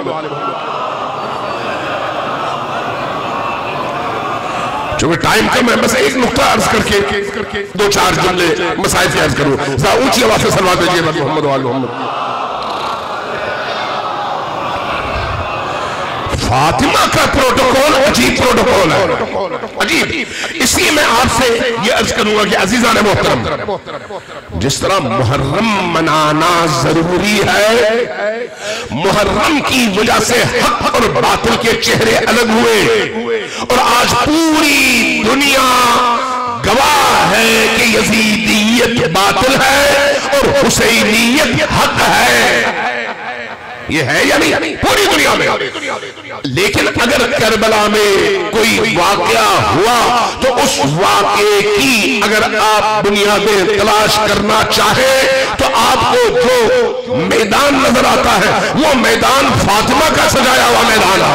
क्योंकि टाइम कम है, बस एक नुक्ता अर्ज करके 2-4 जुमले मसाइल से अर्ज करूं। जरा ऊंची आवाज से सल्लल्लाहु अलैहि मोहम्मद वाले मोहम्मद। फातिमा का प्रोटोकॉल अजीब प्रोटोकॉल है, अजीब। इसलिए मैं आपसे ये अर्ज करूंगा कि अजीज़ान मोहतरम, जिस तरह मुहर्रम मनाना जरूरी है, मुहर्रम की वजह से हक और बातिल के चेहरे अलग हुए और आज पूरी दुनिया गवाह है कि यजीदियत बातिल है और हुसैनियत हक है। ये है या नहीं? पूरी दुनिया में। लेकिन अगर करबला में कोई वाकया हुआ तो उस वाकये की अगर आप बुनियादें तलाश करना चाहे तो आपको जो मैदान नजर आता है वो मैदान फातिमा का सजाया हुआ मैदान है,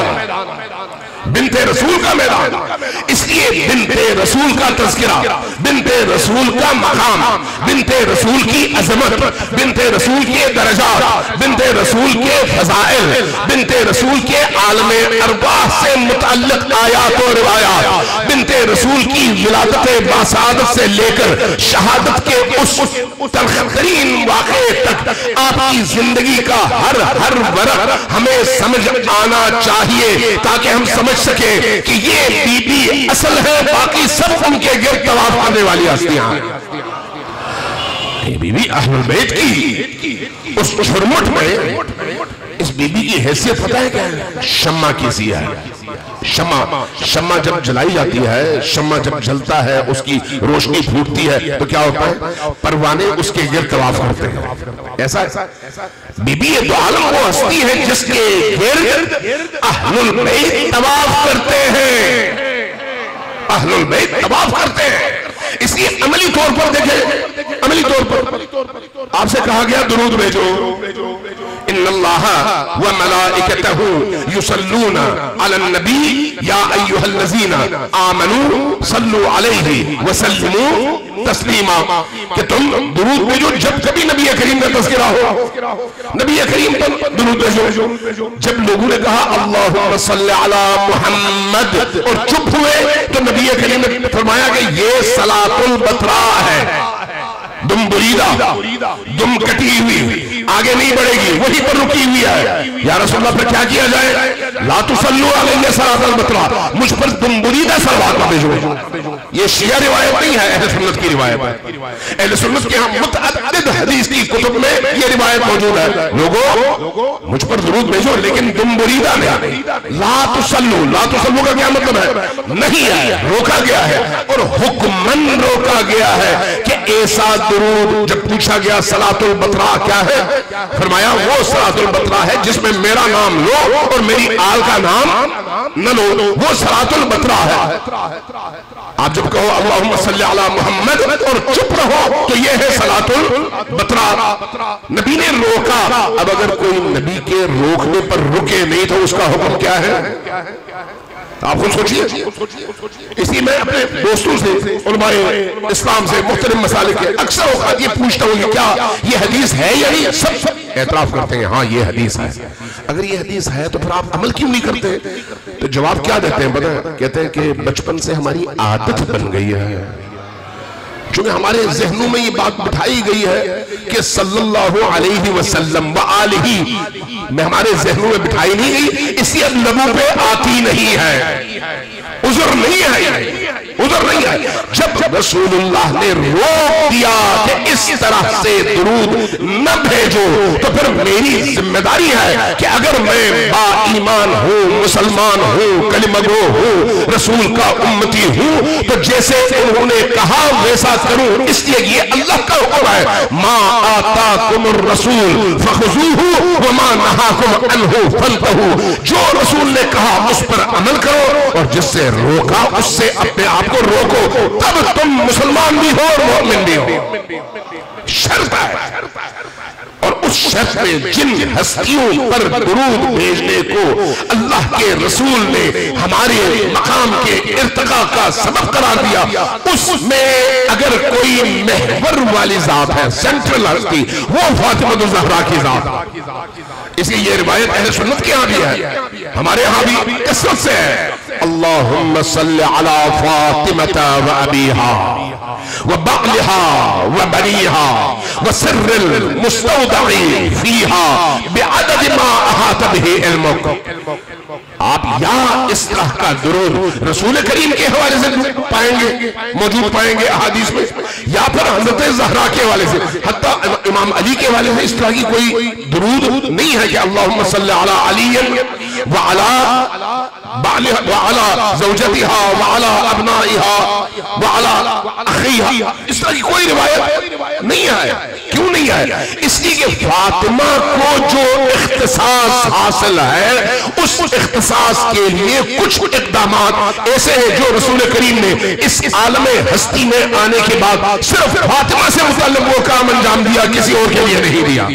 बिन्ते रसूल का मैदान। इसलिए बिन्ते रसूल का तज़किरा, बिन्ते रसूल का मकाम, बिन्ते रसूल की अज़मत, बिन्ते रसूल के दर्जात, बिन्ते रसूल के फज़ाइल, बिन्ते रसूल के आलमे अरवाह से मुतअल्लिक़ आयात और रिवायात, बिन्ते रसूल की विलादत बासादत से लेकर शहादत के उस तलख़तरीन वाक़े तक आपकी जिंदगी का हर वरक़ हमें समझ आना चाहिए ताकि हम समझ सके कि ये बीबी नस्ल है, बाकी सब उनके गिर्द तवाफ करने वाली हस्तियां हैं। बीबी अहलुल बैत की उस झुरमुट में इस बीबी की हैसियत पता है क्या है? शम्मा की ज़िया है। शम्मा जब जलाई जाती है, शम्मा जब जलता है, उसकी रोशनी फूटती है तो क्या होता है? परवाने उसके गिर्द तवाफ करते हैं। ऐसा बीबी ये दो आलम वो हस्ती है जिसके गिर्द अहलुल बैत तवाफ करते हैं, अहलुल बैत तवाफ करते हैं। इसलिए अमली तौर पर देखें, अमली तौर पर आपसे कहा गया दुरूद भेजो, इन्नल्लाहा व मलाइकतहु युसल्लूना अलन नबी या अय्युहल्लज़ीना आमनू सल्लु अलैहि व सल्लिमू तस्लीमा, कि तुम दुरूद भेजो जब कभी नबी करीम का तज़किरा हो, नबी करीम पर दुरूद भेजो। जब लोगों ने कहा अल्लाहुम्मा सल्लि अला मुहम्मद और चुप हुए तो नबी करीम ने फरमाया कि ये सलातुल बतरा है, दुम बुरीदा, दुम कटी हुई, आगे नहीं बढ़ेगी, वहीं पर रुकी हुई है। या रसूलल्लाह फिर क्या किया जाए? ला तुसल्लू अलैहि सलातुल बतरा, मुझ पर दुम बुरीदा सलवात मत भेजो। ये शिया रिवायत नहीं है, अहले सुन्नत की रिवायत है। अहले सुन्नत के यहाँ मुतअद्दिद हदीस की कुतुब में ये रिवायत मौजूद है, लोगों मुझ पर दुरूद भेजो लेकिन दुम बुरीदा नहीं। ला तुसल्लू का क्या मतलब है? नहीं है, रोका गया है, और हुक्मन रोका गया है कि ऐसा दुरूद। जब पूछा गया सलातुल बतरा क्या है, फरमाया वो सलातुल बतरा है जिसमें मेरा नाम लो और मेरी आल का नाम न लो, वो सलातुल बतरा है। आप जब कहो अल्लाहुम्मा सल्ली अला मुहम्मद और चुप रहो तो ये है सलातुल बतरा। नबी ने रोका। अब अगर कोई नबी के रोकने पर रुके नहीं तो उसका हुक्म क्या है? आप खुद सोचिए। इसलिए मैं अपने दोस्तों से, उलमाए इस्लाम से, मुख्तलिफ मसाले के अक्सर औकात ये पूछता हूँ कि क्या ये हदीस है या नहीं? सब एतराफ करते हैं हाँ ये हदीस है। अगर ये हदीस है तो फिर आप अमल क्यों नहीं करते? तो जवाब क्या देते हैं पता है? कहते हैं कि बचपन से हमारी आदत बन गई है, क्योंकि हमारे जहनों में ये बात बिठाई गई है कि सल्लल्लाहु अलैहि वसल्लम व आलिही में हमारे जहनों में बिठाई नहीं गई, इसलिए अब लबों पे आती नहीं है। उज़र नहीं है, उज़र नहीं है। जब रसूलुल्लाह ने रोक दिया कि इस तरह से दुरूद न भेजो तो फिर मेरी जिम्मेदारी है कि अगर मैं बाईमान हूँ, मुसलमान हूँ, कलिमगो हूँ, रसूल का उम्मती हूँ, तो जैसे उन्होंने कहा वैसा करूं। इसलिए ये अल्लाह का हुक्म है, मा आताकुमुर रसूल फखुजूहु व मा नहाकुम अन्हु फंतहु। जो रसूल ने कहा उस पर अमल करो और जिससे रोका उससे अपने आप को रोको, तब तुम मुसलमान भी हो और मोमिन भी हो। शर्त है, और उस शर्त में जिन हस्तियों पर दुरूद भेजने को अल्लाह के रसूल ने हमारे मकाम के इर्तिका का सबब करार दिया, उसमें अगर कोई महवर वाली जात है, सेंट्रल हस्ती, वो फातिमा ज़हरा की जात। इसलिए ये रिवायत अहले सुन्नत के यहाँ भी है, हमारे यहाँ भी कसरत से है। अल्लाहुम्मा सल्लि अला फातिमता व अबीहा व बअलिहा व बनीहा व सिर्रिल मुस्तौदई फीहा बिअदद मा अहाता बिही इल्मुक। आप या इस तरह का दुरूद रसूल करीम के हवाले से पाएंगे, मौजूद पाएंगे अहादीस में, या फिर हज़रत ज़हरा के हवाले से, हत्ता इमाम अली के हवाले से इस तरह की कोई दुरूद नहीं है कि अल्लाहुम्मा सल्लि अला अली व अला बालिहा व अला ज़ौजतिहा व अला अबनाइहा व अला अखीहा। इस तरह की कोई रिवायत नहीं है। क्यों नहीं है? इसलिए कि फातिमा को जो इख्तिसास हासिल है, उस इख्तिसास के लिए कुछ इक़दामात ऐसे हैं जो रसूल करीम ने इस आलम हस्ती में आने के बाद सिर्फ फातिमा से मुताल्लिक़ वो काम अंजाम दिया, किसी और के लिए नहीं दिया।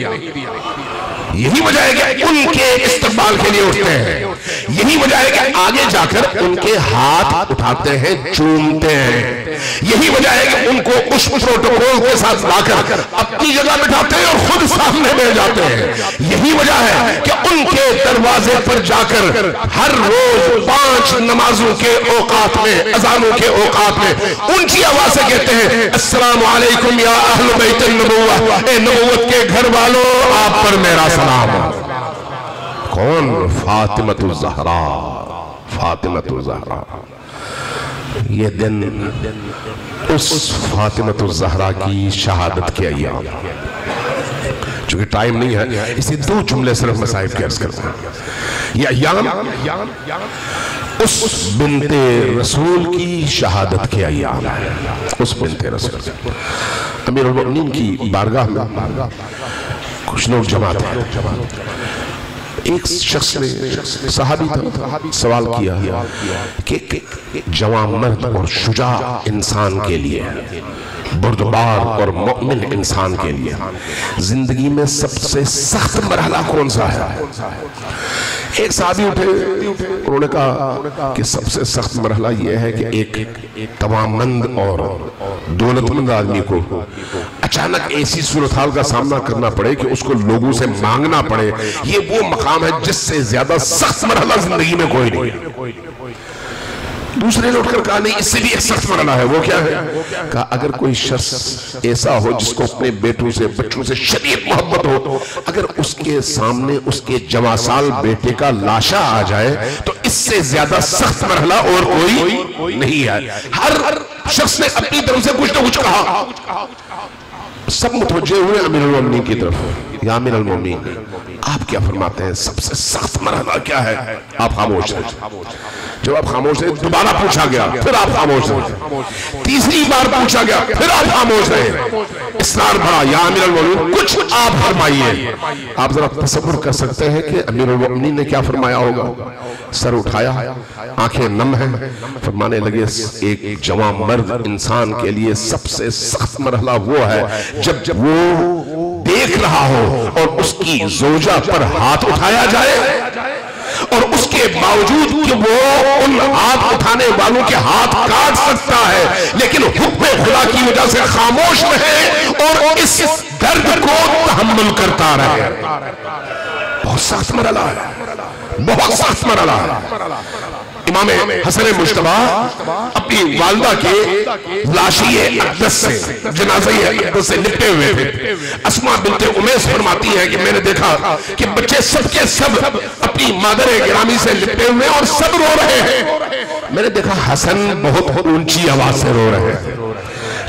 यही वजह है कि उनके इस्तकबाल के लिए उठते हैं, यही वजह है कि आगे जाकर उनके हाथ उठाते हैं, चूमते हैं। यही वजह है कि उनको उस प्रोटोकॉल के साथ लाकर अपनी जगह बिठाते हैं और खुद सामने बैठ जाते हैं। यही वजह है कि उनके दरवाजे पर जाकर हर रोज 5 नमाजों के औकात में, अजानों के औकात में ऊंची आवाज से कहते हैं अस्सलामु अलैकुम या अहले बैत नबुव्वा, ए नबुव्वत के घर वालों आप पर मेरा सलाम। कौन? फातिमा ज़हरा, फातिमा ज़हरा। ये दिन उस फातिमतुज़ ज़हरा की शहादत के अय्याम, चूंकि टाइम नहीं है इसी दो जुमले सिर्फ मसाइब के अर्ज करते हैं। ये अय्याम उस बिन्ते रसूल की शहादत के अय्याम है। उस बिन्ते रसूल अमीरुल मोमिनीन की बारगाह में कुछ लोग जमा थे। एक शख्स ने, सहाबी था, सवाल किया कि जवान मर्द और शुजा इंसान के लिए, बुर्दबार और मोमिन इंसान के लिए जिंदगी में सबसे सख्त मरहला कौन सा है? एक सहाबी उठे, उन्होंने कहा कि सबसे सख्त मरहला यह है कि एक तवामंद और दौलतमंद आदमी को अचानक ऐसी सूरत हाल का सामना करना पड़े कि उसको लोगों से मांगना पड़े। ये वो मकाम है जिससे ज्यादा सख्त मरहला जिंदगी में कोई नहीं। दूसरे ने उठकर कहा नहीं, इससे भी एक सख्त मरहला है। वो क्या है? कहा अगर कोई शख्स ऐसा हो जिसको अपने बेटों से, बच्चों से शदीद मोहब्बत हो, अगर उसके सामने उसके जवासाल बेटे का लाशा आ जाए तो इससे ज्यादा सख्त मरहला और कोई नहीं है। हर शख्स ने अपनी तरफ से कुछ ना कुछ कहा। सब मुतवज्जे हुए अमीरुल मोमिनीन की तरफ। या अमीरुल मोमिनीन, आप क्या फरमाते हैं, सबसे सख्त मरहला क्या है? आप खामोश रहे। जब आप खामोश रहे, दोबारा पूछा गया, फिर आप खामोश रहे। तीसरी बार पूछा गया, फिर आप खामोश रहे। इसरार भरा, या अमीरुल मोमिनीन कुछ आप फरमाइए। आप जरा तसव्वुर कर सकते हैं कि अमीरुल मोमिनीन ने क्या फरमाया होगा? सर उठाया, आंखें नम हैं, फरमाने लगे एक जवान मर्द इंसान के लिए सबसे सख्त मरहला वो है जब वो देख रहा हो और उसकी जोजा पर हाथ उठाया जाए और उसके बावजूद कि वो उन हाथ उठाने वालों के हाथ काट सकता है, लेकिन हुक्म खुदा की वजह से खामोश रहे और इस दर्द को तहम्मुल करता रहे। बहुत सख्त मरहला है, बहुत सख्त मरहला है। इमाम हसन मुश्तबा अपनी वालिदा के लाशिए अक़दस से, जनाज़े अक़दस से लिपटे हुए थे। अस्मा बिन्ते उमैस फरमाती है कि मैंने देखा कि बच्चे सब के सब अपनी मादर गिरामी से लिपटे हुए और सब रो रहे हैं। मैंने देखा हसन बहुत ऊंची आवाज से रो रहे हैं।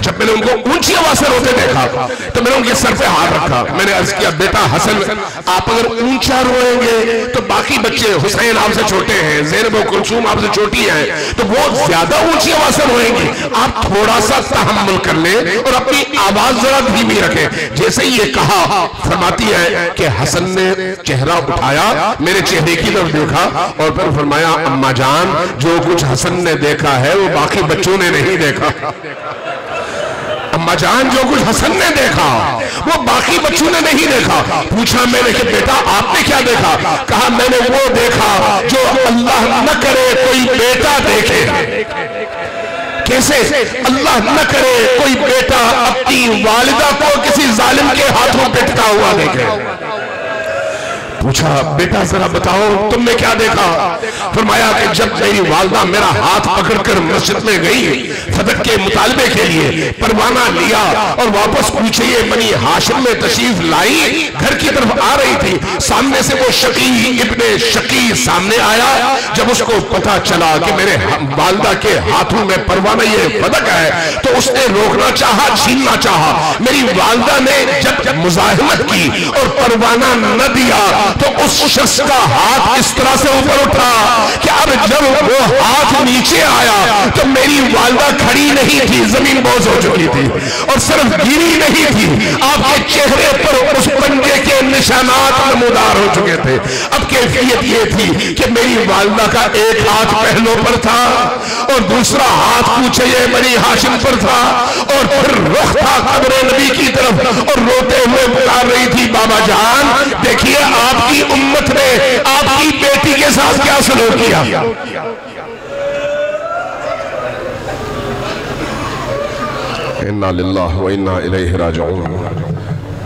जब मैंने उनको ऊंची आवाज से रोते देखा तो मैंने उनके सर पे हाथ रखा। मैंने अर्ज किया, बेटा हसन, आप अगर ऊंचा रोएंगे तो बाकी बच्चे, हुसैन आपसे छोटे हैं, ज़ैनब और कुलसूम आपसे छोटी हैं, तो वो ज्यादा ऊंची आवाज से रोएंगे। आप थोड़ा सा तहम्मुल कर लें और अपनी आवाज जरा धीमी रखें। जैसे ही ये कहा, फरमाती है कि हसन ने चेहरा उठाया, मेरे चेहरे की तरफ देखा और फिर फरमाया, अम्मा जान, जो कुछ हसन ने देखा है वो बाकी बच्चों ने नहीं देखा। अम्मा जान, जो कुछ हसन ने देखा वो बाकी बच्चों ने नहीं देखा। पूछा मैंने कि बेटा आपने क्या देखा? कहा मैंने वो देखा जो अल्लाह न करे कोई बेटा देखे। कैसे? अल्लाह न करे कोई बेटा अपनी वालिदा को किसी जालिम के हाथों पिटता हुआ देखे। पूछा, बेटा जरा बताओ तुमने क्या देखा? फरमाया कि जब मेरी वालिदा मेरा हाथ पकड़कर मस्जिद में गई फतह के मुतालबे के लिए, परवाना लिया और वापस पीछे ये बनी हाशिम में तशरीफ लाई, घर की तरफ आ रही थी, सामने से वो शकी इब्ने शकी सामने आया। जब उसको पता चला कि मेरे वालिदा के हाथों में परवाना ये फतह है तो उसने रोकना चाहा, छीनना चाहा। मेरी वालिदा ने जब मुजाहिमत की और परवाना न दिया तो उस शख्स का हाथ इस तरह से ऊपर उठा कि अब जब वो हाथ नीचे आया तो मेरी वालिदा खड़ी नहीं थी, जमीन बोझ हो चुकी थी और सिर्फ गिरी नहीं थी, आपके चेहरे पर उस पंजे के निशानात नमूदार हो चुके थे। अब कैफियत ये थी कि मेरी वालिदा का एक हाथ पहलों पर था और दूसरा हाथ पूछे ये बनी हाशिम पर था और फिर रुख था कब्र नबी की तरफ और रोते हुए पुकार रही थी, बाबा जान देखिए आपकी उम्मत ने आपकी बेटी के साथ क्या सलूक किया। इन्ना लिल्लाहि व इन्ना इलैहि राजिऊन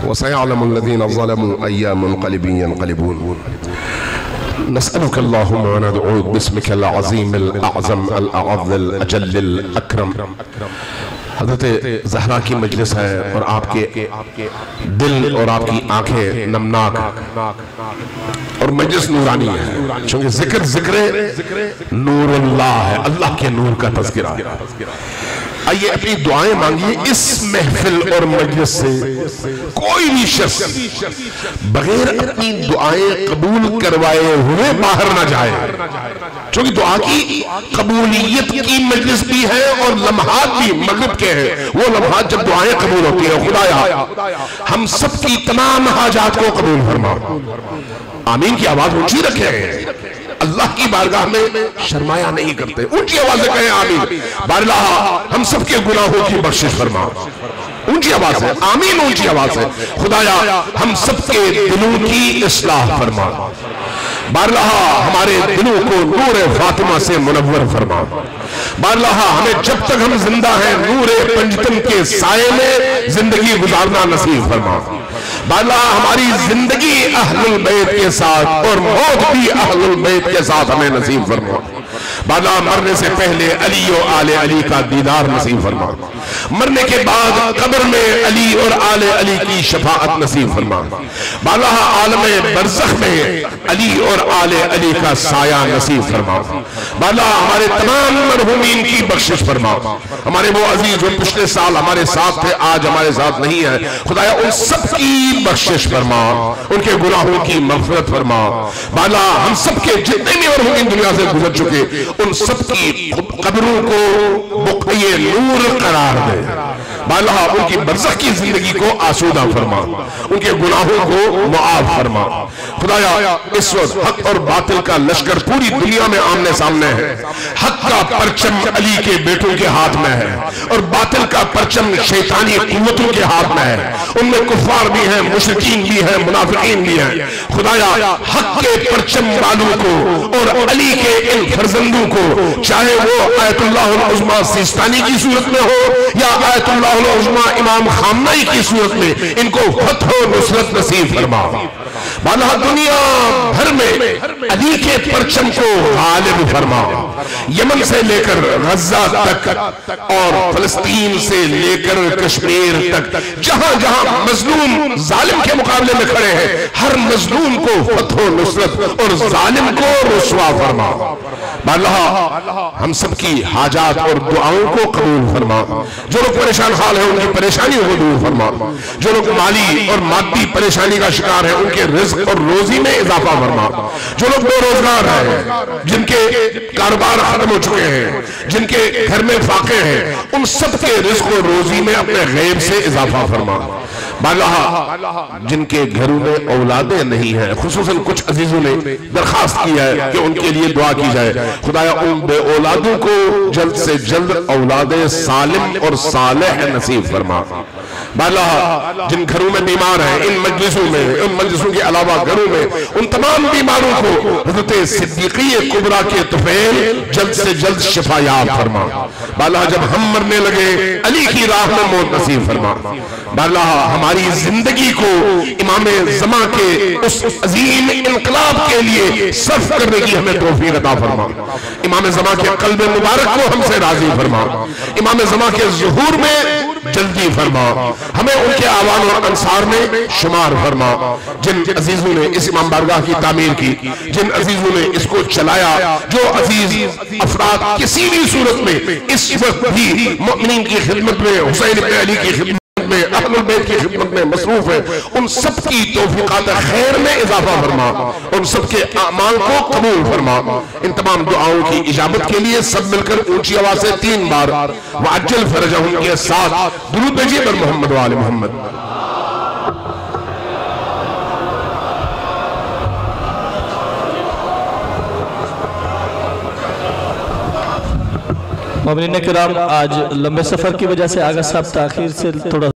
व सयअलमुल लज़ीना ज़लमू अय्या मुनक़लिबिन यनक़लिबून। नस्अलुक अल्लाहुम्मा व नदऊक बिस्मिकल अज़ीमिल अअज़म अल अअज़्ज़ल अजल्लिल अकरम हज़रत ज़हरा की मजलिस है और आपके दिल और आपकी आंखें नमनाक और मजलिस नूरानी है, क्योंकि जिक्र नूरुल्लाह है, अल्लाह के नूर का तज़किरा है। आइए अपनी दुआएं मांगिए। इस महफिल और मजलिस से कोई भी शख्स बगैर अपनी दुआएं कबूल करवाए हुए बाहर ना जाए, क्योंकि दुआ की कबूलियत की मजलिस भी है और लम्हात भी मगरिब के हैं, वो लम्हात जब दुआएं कबूल होती है। खुदाया हम सब की तमाम हाजात को कबूल फरमा। आमीन की आवाज ऊंची रखें, अल्लाह की बारगाह में शर्माया नहीं करते, ऊंची आवाज से कहें आमीन। बारगाह हम सबके गुनाहों की बख्शिश फरमा। ऊंची आवाज है आमीन, ऊंची आवाज है। खुदाया हम सबके दिलों की इस्लाह फरमा। बारगाह हमारे दिलों को नूर फातिमा से मुनव्वर फरमा। बारगाह हमें जब तक हम जिंदा हैं नूर पंजतन के साये में जिंदगी गुजारना नसीब फरमा। बारगाह हमारी जिंदगी अहलुल बैत के साथ और मौत भी अहलुल बैत के साथ हमें नसीब फरमा। बारगाह मरने से पहले अली और आले अली का दीदार नसीब फरमा। मरने के बाद कब्र में अली और आले अली की शफाअत नसीब फरमा। बारगाह आलमे बरज़ख में अली और आले अली का साया नसीब फरमा। बारगाह हमारे तमाम मरहूमीन की बख्शिश फरमा। हमारे वो अजीज जो पिछले साल हमारे साथ थे आज हमारे साथ नहीं है, खुदाया उन सब की बख्शिश फरमा, उनके गुनाहों की मग़फ़िरत फरमा। बारगाह हम सबके जितने भी मरहूमीन दुनिया से गुजर चुके उन सब की कब्रों को बुक़ये नूर करार दे। बारगाह उनकी बरज़ख की जिंदगी को आसूदा फरमा, उनके गुनाहों को मुआफ़ फरमा। खुदाया इस वक्त हक और बातिल का लश्कर पूरी दुनिया में आमने सामने है। हक का परचम अली के बेटों के हाथ में है और बातिल का परचम शैतानी कुव्वतों के हाथ में है। उनमें कुफ़ार भी हैं, मुशरिकीन भी हैं, मुनाफिकीन भी हैं। खुदाया हक के परचम वालों को और अली के इन फर्जंदों को, चाहे वो आयतुल्लाहुल उज़्मा सिस्तानी की सूरत में हो या आयतुल्लाहुल उज़्मा इमाम खामनाई की सूरत में, इनको फतह और नुसरत नसीब फरमा। बाला दुनिया भर में अली के परचम को गालिब फरमा। यमन से लेकर गज़ा तक और फलस्तीन से लेकर कश्मीर तक जहां जहां मजलूम जालिम के मुकाबले में खड़े हैं, हर मजलूम को फतह नुसरत और जालिम को रुसवा फरमा। अल्लाह हम सबकी हाजात और दुआओं को कबूल फरमा। जो लोग परेशान हाल है उनकी परेशानियों को दूर फरमा। जो लोग माली और मादी परेशानी का शिकार है उनके रिज़्क और रोजी में इजाफा फरमा। जो लोग बेरोजगार हैं, जिनके कारोबार खत्म हो चुके हैं, जिनके घर में फाके हैं, उन सबके रिज़्क और रोजी में अपने गैब से इजाफा फरमा। बारगाह जिनके घरों में औलादे नहीं है, खुसूसन कुछ अजीजों ने दरखास्त की है कि उनके लिए दुआ की जाए। खुदाया उन बे औलादों को जल्द से जल्द औलादे सालिम और सालेह नसीब फरमा। बारगाह जिन घरों में बीमार हैं, इन मजलिसों में, उन मजलिसों के अलावा घरों में उन तमाम बीमारों को हज़रत सिद्दीक़ी कुबरा के तुफ़ैल जल्द से जल्द शिफायाब फरमा। बारगाह जब हम मरने लगे अली की राह में मौत नसीब फरमा। बारगाह हमारी जिंदगी को इमाम ज़मा के उस अजीम इनकलाब के लिए सर्फ करने की हमें तौफीक अता फरमा। इमाम ज़मा के क़ल्ब मुबारक को हमसे राज़ी फरमा। इमाम ज़मा के ज़ुहूर में जल्दी फरमा। हमें उनके आवान और अंसार में शुमार फरमा। जिन अजीजों ने इस इमाम बारगाह की तामीर की, जिन अजीजों ने इसको चलाया, जो अजीज अफराद किसी भी सूरत में इस वक्त भी मुअमिनीन की खिदमत में, हुसैन इब्न अली की खिदमत में, अहलुल बैत की खिदमत में मसरूफ है, उन सब की तौफीकात खैर में इजाफा फरमा, उन सबके अमाल को कबूल फरमा। इन तमाम दुआओं की इजाबत के लिए सब मिलकर ऊंची आवाज से 3 बार वअज्जल फरजहुम के साथ दुरूद भेजिए बर मोहम्मद व आले मोहम्मद। मोमिनीन किराम, आज लंबे सफर की वजह से आगा साहब ताखीर से थोड़ा